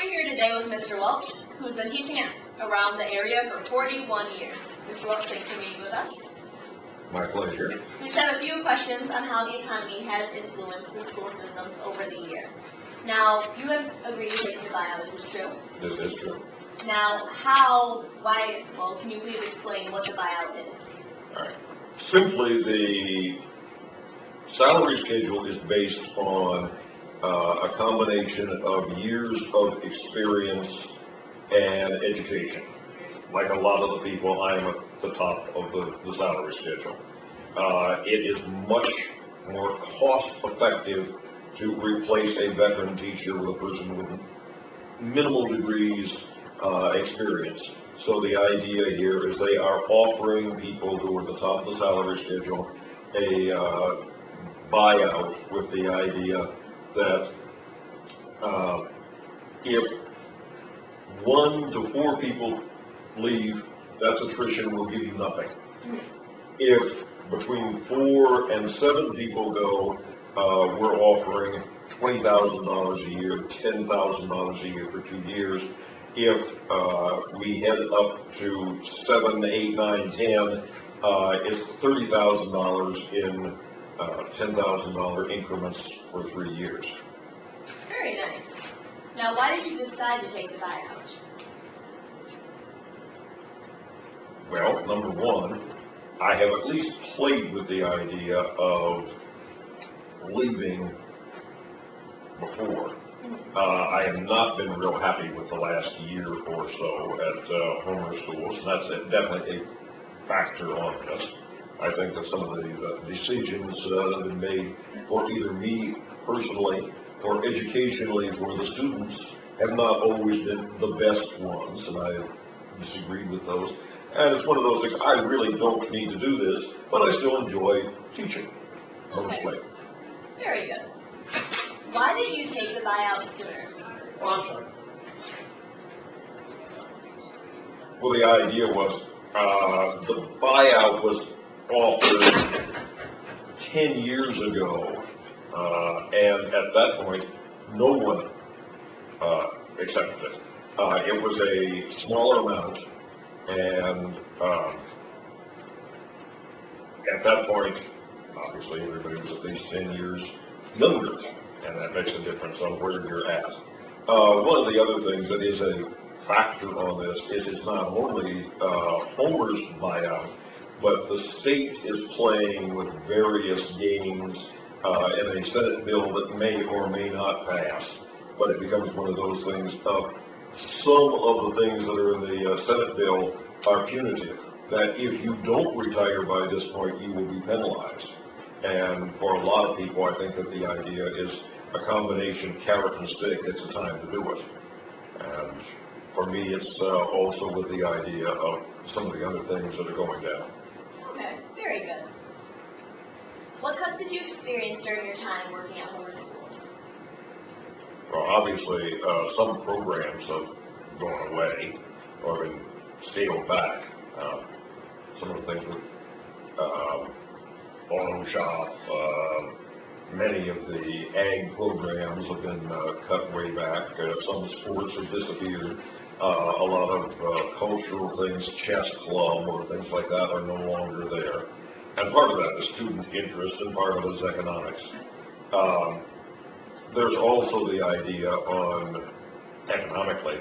We're here today with Mr. Welch, who's been teaching around the area for 41 years. Mr. Welch, thanks for meeting with us. My pleasure. We just have a few questions on how the economy has influenced the school systems over the year. Now, you have agreed to take the buyout, is this true? This is true. Now, can you please explain what the buyout is? All right. Simply, the salary schedule is based on a combination of years of experience and education. Like a lot of the people, I am at the top of the salary schedule. It is much more cost effective to replace a veteran teacher with a person with minimal degrees experience. So the idea here is they are offering people who are at the top of the salary schedule a buyout with the idea that if 1 to 4 people leave, that's attrition, will give you nothing. If between 4 and 7 people go, we're offering $20,000 a year, $10,000 a year for 2 years. If we head up to 7, 8, 9, 10, it's $30,000 in $10,000 increments for 3 years. Very nice. Now, why did you decide to take the buyout? Well, number one, I have at least played with the idea of leaving before. I have not been real happy with the last year or so at Homer schools, and that's definitely a factor on this. I think that some of the decisions that have been made for either me personally or educationally for the students have not always been the best ones, and I have disagreed with those. And it's one of those things, I really don't need to do this, but I still enjoy teaching, mostly. Okay. Very good. Why did you take the buyout sooner? Oh, I'm sorry. Well, the idea was, the buyout was offered 10 years ago, and at that point, no one accepted it. It was a smaller amount, and at that point, obviously everybody was at least 10 years younger, and that makes a difference on where you're at. One of the other things that is a factor on this is it's not only Homer's buyout, but the state is playing with various games in a Senate bill that may or may not pass. But it becomes one of those things of some of the things that are in the Senate bill are punitive. That if you don't retire by this point, you will be penalized. And for a lot of people, I think that the idea is a combination carrot and stick. It's the time to do it. And for me, it's also with the idea of some of the other things that are going down. Okay, very good. What cuts did you experience during your time working at Homer schools? Well, obviously, some programs have gone away or been scaled back. Some of the things with auto shop, many of the ag programs have been cut way back. Some sports have disappeared. A lot of cultural things, chess club or things like that are no longer there. And part of that is student interest and part of it is economics. There's also the idea on economically,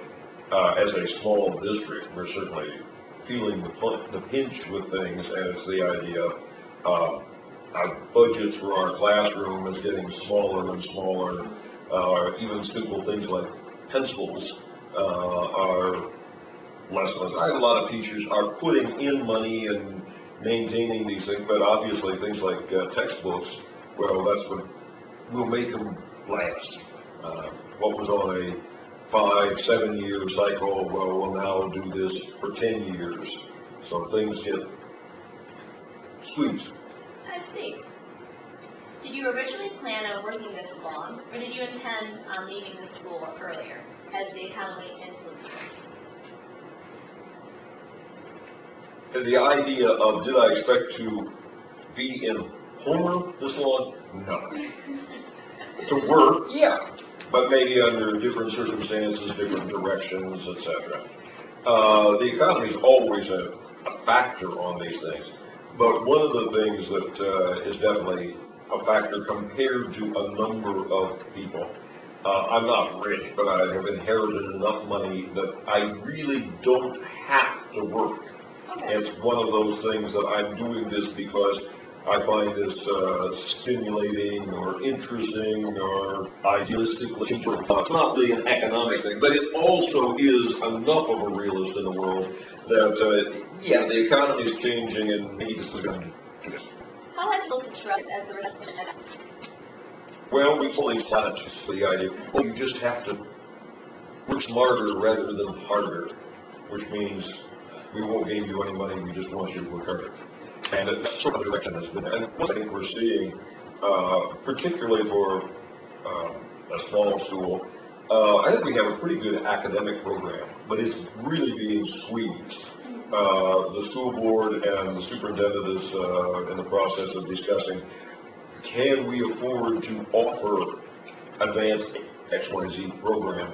as a small district, we're certainly feeling the pinch with things, and it's the idea of our budgets for our classroom is getting smaller and smaller. Even simple things like pencils are less and less. I have a lot of teachers are putting in money and maintaining these things, but obviously things like textbooks, well, that's what will make them last. What was on a 5-7 year cycle, well, we'll now do this for 10 years. So things get squeezed. I see. Did you originally plan on working this long, or did you intend on leaving the school earlier? Has the economy influenced this? The idea of did I expect to be in Homer this long? No. To work, yeah. but maybe under different circumstances, different directions, etc. The economy is always a factor on these things, but one of the things that is definitely a factor compared to a number of people. I'm not rich, but I have inherited enough money that I really don't have to work. Okay. It's one of those things that I'm doing this because I find this stimulating or interesting or idealistically. It's not really an economic thing, but it also is enough of a realist in the world that, yeah, the economy is changing and maybe this is going to do it. How has social stress as the rest of the Well, we call these planets the idea. Well, you just have to work smarter rather than harder, which means we won't give you any money, we just want you to work harder. And that's sort of the direction that's been, and one thing we're seeing, particularly for a small school, I think we have a pretty good academic program, but it's really being squeezed. The school board and the superintendent is in the process of discussing, can we afford to offer advanced XYZ program?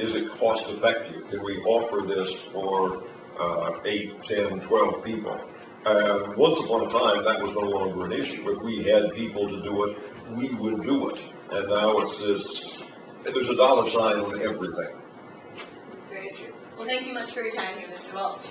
Is it cost effective? Can we offer this for 8, 10, 12 people? Once upon a time, that was no longer an issue. If we had people to do it, we would do it. And now it's this, there's a dollar sign on everything. It's very true. Well, thank you much for your time here, Mr. Welch.